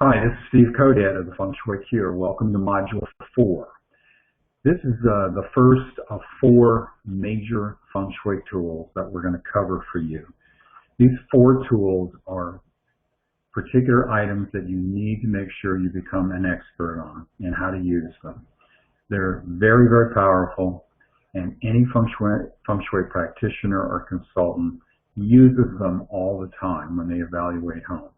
Hi, this is Steve Kodad of the Feng Shui Cure. Welcome to Module 4. This is the first of 4 major Feng Shui tools that we're going to cover for you. These 4 tools are particular items that you need to make sure you become an expert on and how to use them. They're very, very powerful, and any Feng Shui practitioner or consultant uses them all the time when they evaluate homes.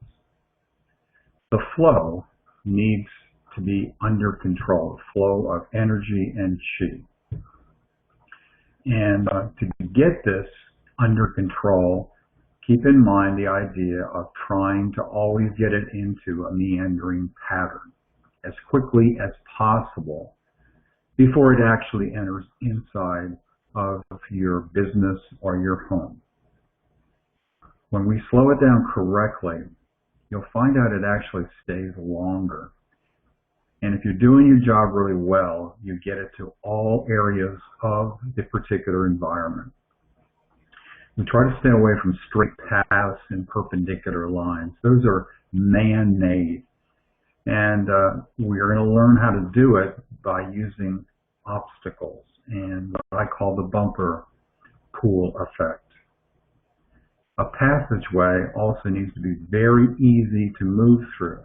The flow needs to be under control, the flow of energy and qi. And to get this under control, keep in mind the idea of trying to always get it into a meandering pattern as quickly as possible before it actually enters inside of your business or your home. When we slow it down correctly, you'll find out it actually stays longer. And if you're doing your job really well, you get it to all areas of the particular environment. We try to stay away from straight paths and perpendicular lines. Those are man-made. And we're going to learn how to do it by using obstacles and what I call the bumper pool effect. A passageway also needs to be very easy to move through.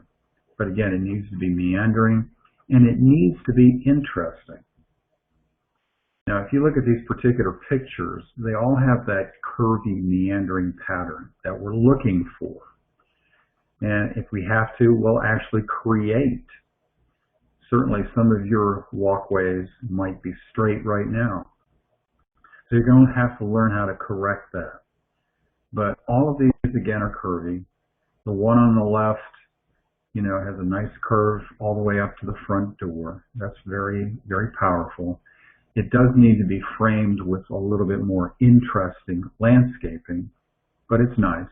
But again, it needs to be meandering, and it needs to be interesting. Now, if you look at these particular pictures, they all have that curvy, meandering pattern that we're looking for. And if we have to, we'll actually create. Certainly, some of your walkways might be straight right now. So you're going to have to learn how to correct that. But all of these, again, are curvy. The one on the left, has a nice curve all the way up to the front door. That's very, very powerful. It does need to be framed with a little bit more interesting landscaping, but it's nice.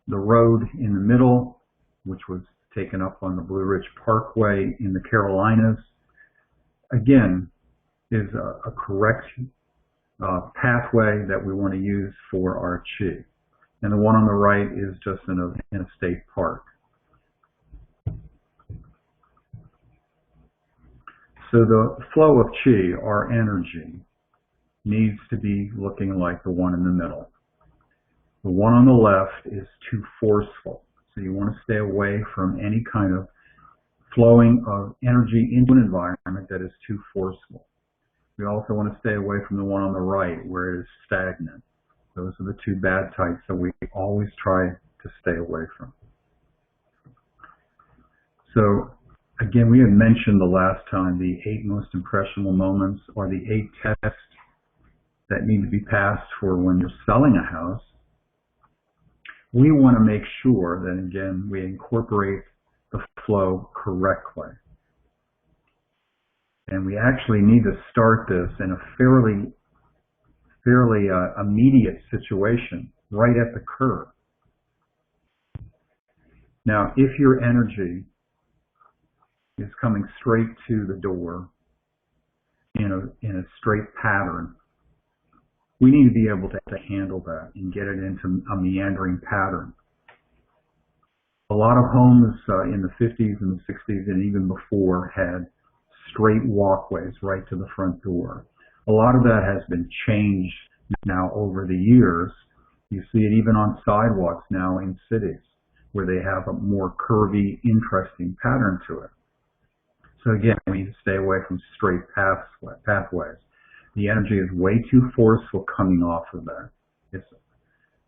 The road in the middle, which was taken up on the Blue Ridge Parkway in the Carolinas, again, is a correct pathway that we want to use for our qi. And the one on the right is just in a state park. So the flow of qi, our energy, needs to be looking like the one in the middle. The one on the left is too forceful. So you want to stay away from any kind of flowing of energy into an environment that is too forceful. We also want to stay away from the one on the right where it is stagnant. Those are the 2 bad types that we always try to stay away from. So again, we had mentioned the last time the 8 most impressionable moments, or the 8 tests that need to be passed for when you're selling a house. We want to make sure that, again, we incorporate the flow correctly. And we actually need to start this in a fairly immediate situation, right at the curb. Now, if your energy is coming straight to the door in a straight pattern, we need to be able to handle that and get it into a meandering pattern. A lot of homes in the 50s and the 60s and even before had straight walkways right to the front door. A lot of that has been changed now over the years. You see it even on sidewalks now in cities where they have a more curvy, interesting pattern to it. So again, we need to stay away from straight pathways. The energy is way too forceful coming off of that. It's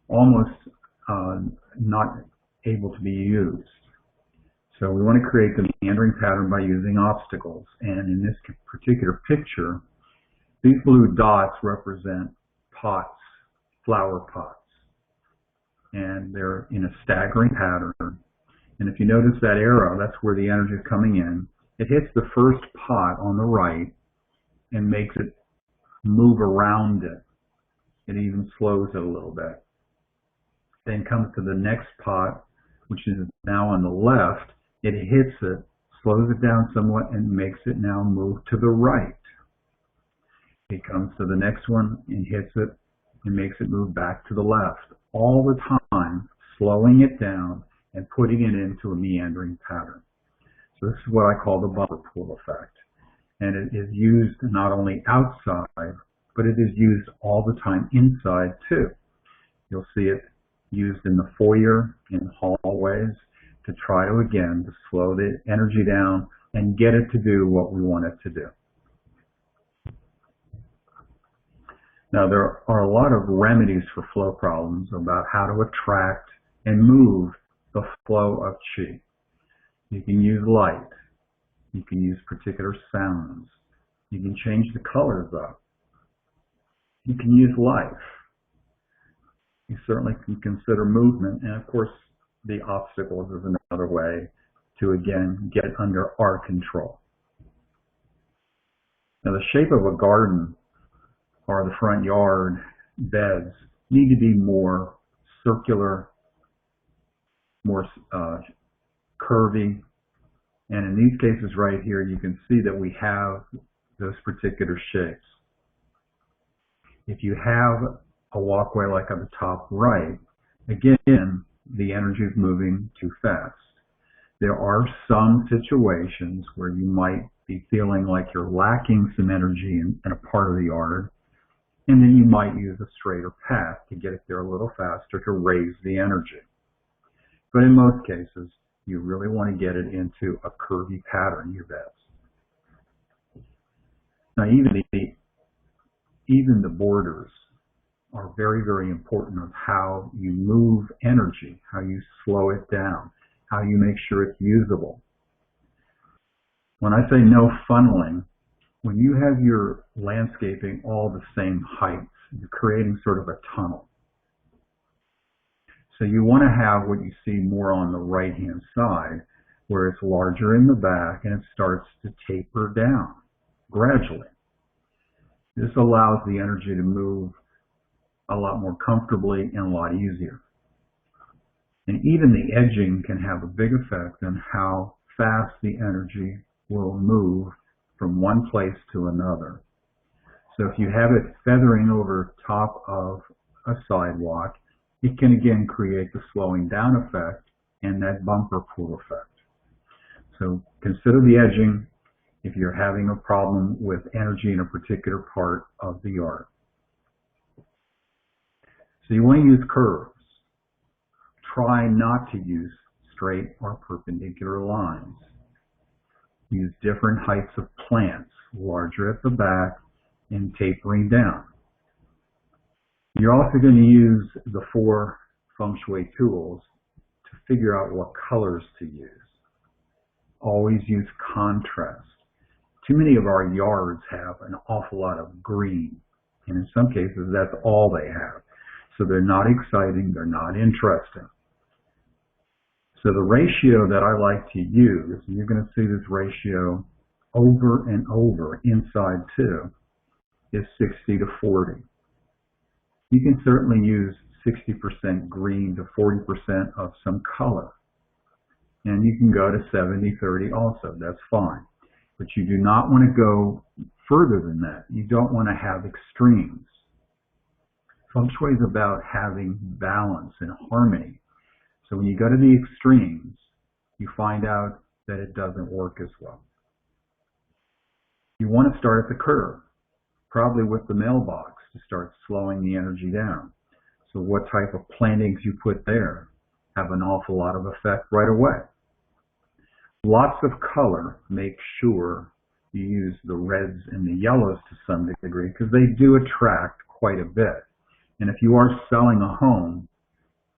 almost not able to be used. So we want to create the meandering pattern by using obstacles. And in this particular picture, these blue dots represent pots, flower pots. And they're in a staggering pattern. And if you notice that arrow, that's where the energy is coming in. It hits the first pot on the right and makes it move around it. It even slows it a little bit. Then comes to the next pot, which is now on the left. It hits it, slows it down somewhat, and makes it now move to the right. It comes to the next one and hits it and makes it move back to the left. All the time, slowing it down and putting it into a meandering pattern. So this is what I call the bumper pool effect. And it is used not only outside, but it is used all the time inside too. You'll see it used in the foyer, in hallways, to try to, again, to slow the energy down and get it to do what we want it to do. Now, there are a lot of remedies for flow problems about how to attract and move the flow of qi. You can use light. You can use particular sounds. You can change the colors up. You can use life. You certainly can consider movement, and of course, the obstacles is another way to, again, get under our control. Now, the shape of a garden or the front yard beds need to be more circular, more curvy. And in these cases right here, you can see that we have those particular shapes. If you have a walkway like on the top right, again, the energy is moving too fast. There are some situations where you might be feeling like you're lacking some energy in a part of the yard, and then you might use a straighter path to get it there a little faster to raise the energy. But in most cases, you really want to get it into a curvy pattern, your beds. Now, even the borders are very, very important of how you move energy, how you slow it down, how you make sure it's usable. When I say no funneling, when you have your landscaping all the same heights, you're creating sort of a tunnel. So you want to have what you see more on the right-hand side, where it's larger in the back and it starts to taper down gradually. This allows the energy to move a lot more comfortably and a lot easier. And even the edging can have a big effect on how fast the energy will move from one place to another. So if you have it feathering over top of a sidewalk, it can again create the slowing down effect and that bumper pool effect. So consider the edging if you're having a problem with energy in a particular part of the yard. So you want to use curves. Try not to use straight or perpendicular lines. Use different heights of plants, larger at the back and tapering down. You're also going to use the 4 feng shui tools to figure out what colors to use. Always use contrast. Too many of our yards have an awful lot of green, and in some cases that's all they have. So they're not exciting, they're not interesting. So the ratio that I like to use, and you're going to see this ratio over and over inside too, is 60 to 40. You can certainly use 60% green to 40% of some color. And you can go to 70-30 also, that's fine. But you do not want to go further than that. You don't want to have extremes. Feng Shui is about having balance and harmony. So when you go to the extremes, you find out that it doesn't work as well. You want to start at the curve, probably with the mailbox, to start slowing the energy down. So what type of plantings you put there have an awful lot of effect right away. Lots of color, make sure you use the reds and the yellows to some degree, because they do attract quite a bit. And if you are selling a home,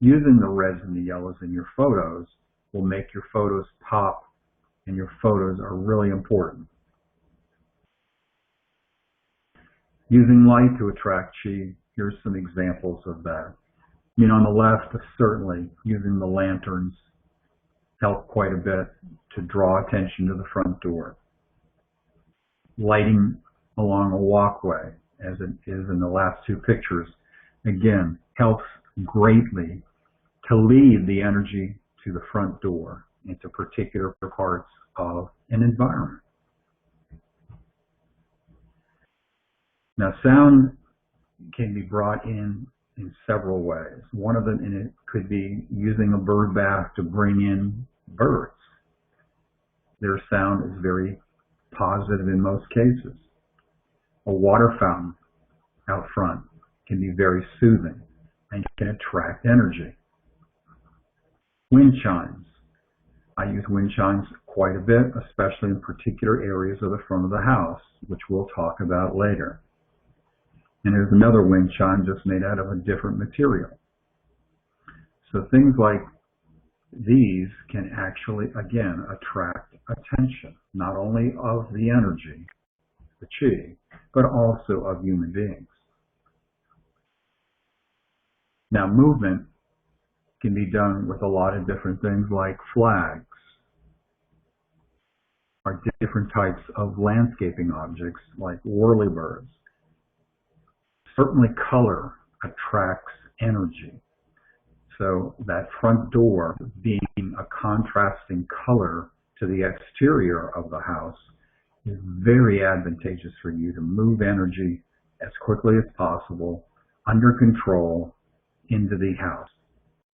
using the reds and the yellows in your photos will make your photos pop, and your photos are really important. Using light to attract qi, here's some examples of that. You know, on the left, certainly using the lanterns help quite a bit to draw attention to the front door. Lighting along a walkway, as it is in the last 2 pictures, again, helps greatly to lead the energy to the front door into particular parts of an environment. Now, sound can be brought in in several ways. One of them, and it could be using a bird bath to bring in birds. Their sound is very positive in most cases. A water fountain out front can be very soothing and can attract energy. Wind chimes. I use wind chimes quite a bit, especially in particular areas of the front of the house, which we'll talk about later. And there's another wind chime just made out of a different material. So things like these can actually, again, attract attention, not only of the energy, the chi, but also of human beings. Now, movement can be done with a lot of different things like flags, or different types of landscaping objects like whirlybirds. Certainly color attracts energy. So that front door being a contrasting color to the exterior of the house is very advantageous for you to move energy as quickly as possible, under control, into the house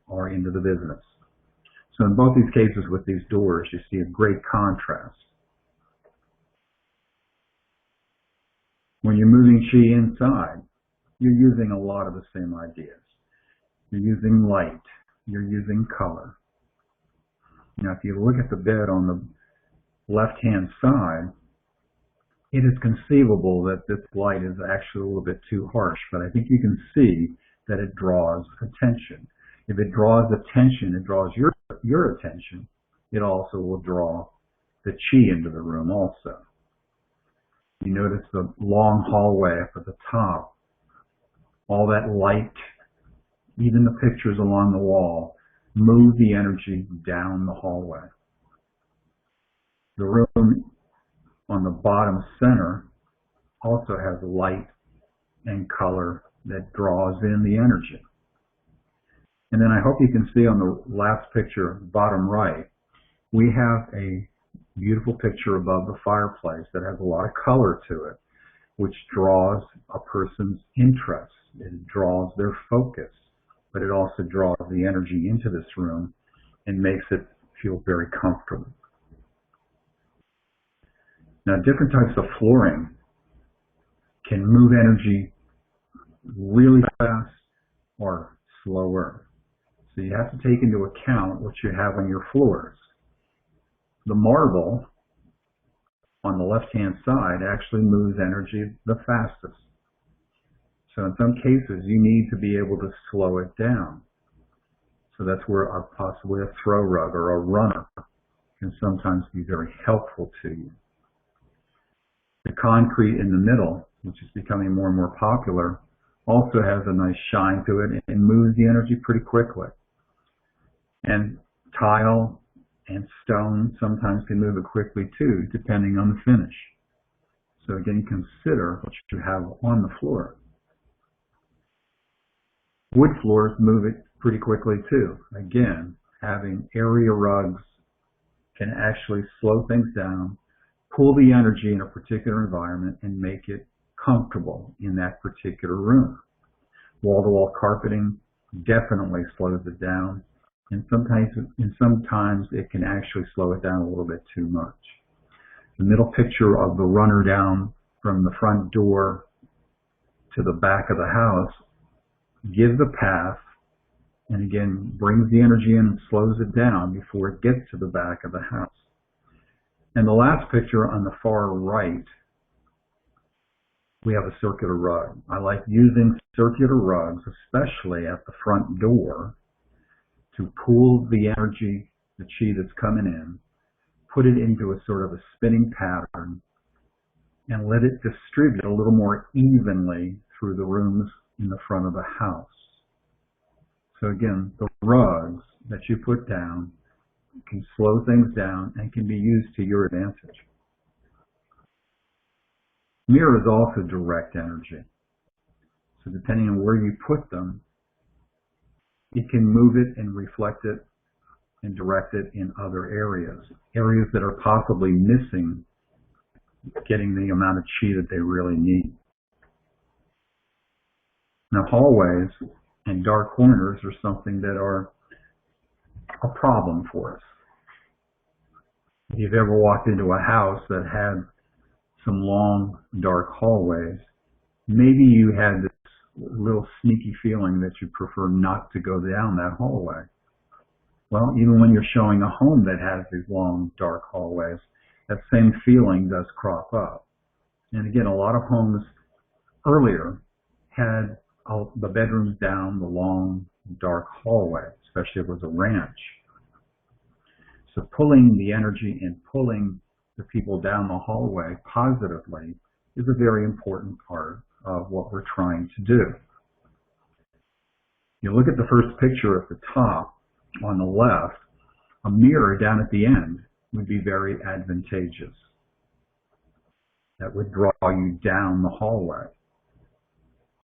or into the business. So in both these cases with these doors, you see a great contrast. When you're moving chi inside, you're using a lot of the same ideas. You're using light. You're using color. Now, if you look at the bed on the left-hand side, it is conceivable that this light is actually a little bit too harsh, but I think you can see that it draws attention. If it draws attention, it draws your attention, it also will draw the chi into the room also. You notice the long hallway up at the top, all that light, even the pictures along the wall, move the energy down the hallway. The room on the bottom center also has light and color that draws in the energy. And then I hope you can see on the last picture, bottom right, we have a beautiful picture above the fireplace that has a lot of color to it, which draws a person's interest. It draws their focus, but it also draws the energy into this room and makes it feel very comfortable. Now, different types of flooring can move energy really fast or slower. So you have to take into account what you have on your floors. The marble on the left-hand side actually moves energy the fastest. So in some cases, you need to be able to slow it down. So that's where possibly a throw rug or a runner can sometimes be very helpful to you. The concrete in the middle, which is becoming more and more popular, also has a nice shine to it and moves the energy pretty quickly. And tile and stone sometimes can move it quickly too, depending on the finish. So again, consider what you have on the floor. Wood floors move it pretty quickly too. Again, having area rugs can actually slow things down, pull the energy in a particular environment, and make it comfortable in that particular room. Wall-to-wall carpeting definitely slows it down, and sometimes it can actually slow it down a little bit too much. The middle picture of the runner down from the front door to the back of the house gives a path, and again brings the energy in and slows it down before it gets to the back of the house. And the last picture on the far right, we have a circular rug. I like using circular rugs, especially at the front door, to pull the energy, the chi that's coming in, put it into a sort of a spinning pattern, and let it distribute a little more evenly through the rooms in the front of the house. So again, the rugs that you put down can slow things down and can be used to your advantage. Mirrors also direct energy. So depending on where you put them, it can move it and reflect it and direct it in other areas that are possibly missing getting the amount of chi that they really need. Now, hallways And dark corners are something that are a problem for us. If you've ever walked into a house that had some long, dark hallways, maybe you had this little sneaky feeling that you prefer not to go down that hallway. Well, even when you're showing a home that has these long, dark hallways, that same feeling does crop up. And again, a lot of homes earlier had the bedrooms down the long, dark hallway, especially if it was a ranch. So pulling the energy and pulling the people down the hallway positively is a very important part of what we're trying to do. You look at the first picture at the top on the left, a mirror down at the end would be very advantageous. That would draw you down the hallway.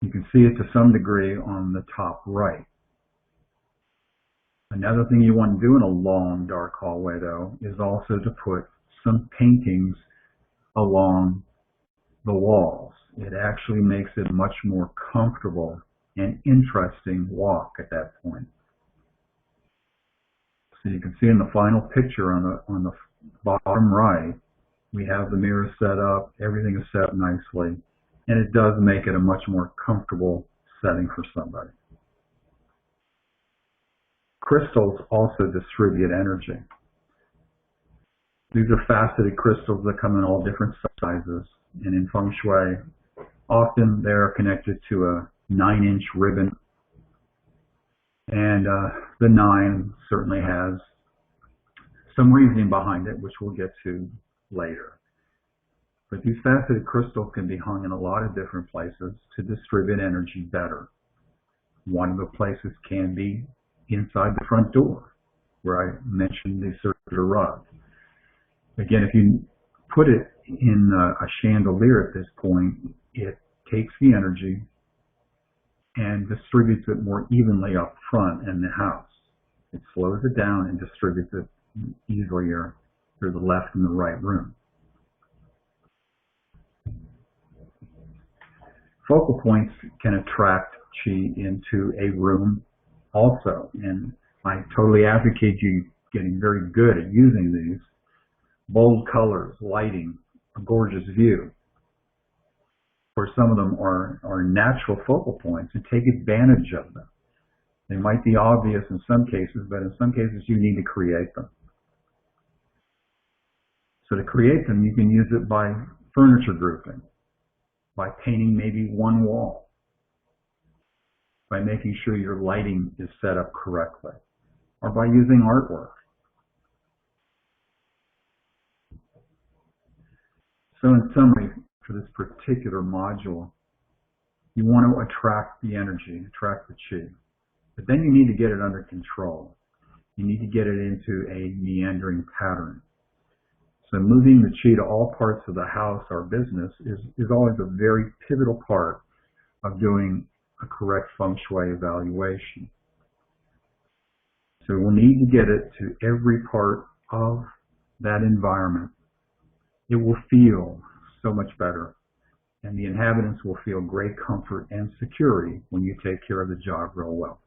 You can see it to some degree on the top right. Another thing you want to do in a long, dark hallway, though, is also to put some paintings along the walls. It actually makes it a much more comfortable and interesting walk at that point. So you can see in the final picture on the bottom right, we have the mirror set up, everything is set nicely, and it does make it a much more comfortable setting for somebody. Crystals also distribute energy. These are faceted crystals that come in all different sizes, and in Feng Shui, often they're connected to a 9-inch ribbon, and the 9 certainly has some reasoning behind it, which we'll get to later. But these faceted crystals can be hung in a lot of different places to distribute energy better. One of the places can be inside the front door, where I mentioned the circular rod. Again, if you put it in a chandelier at this point, it takes the energy and distributes it more evenly up front in the house. It slows it down and distributes it easier through the left and the right room. Focal points can attract chi into a room also, and I totally advocate you getting very good at using these. Bold colors, lighting, a gorgeous view. Where some of them are natural focal points, and take advantage of them. They might be obvious in some cases, but in some cases you need to create them. So to create them, you can use it by furniture grouping, by painting maybe one wall, by making sure your lighting is set up correctly, or by using artwork. So in summary, for this particular module, you want to attract the energy, attract the chi. But then you need to get it under control. You need to get it into a meandering pattern. So moving the chi to all parts of the house or business is always a very pivotal part of doing a correct feng shui evaluation. So we'll need to get it to every part of that environment. It will feel so much better, and the inhabitants will feel great comfort and security when you take care of the job real well.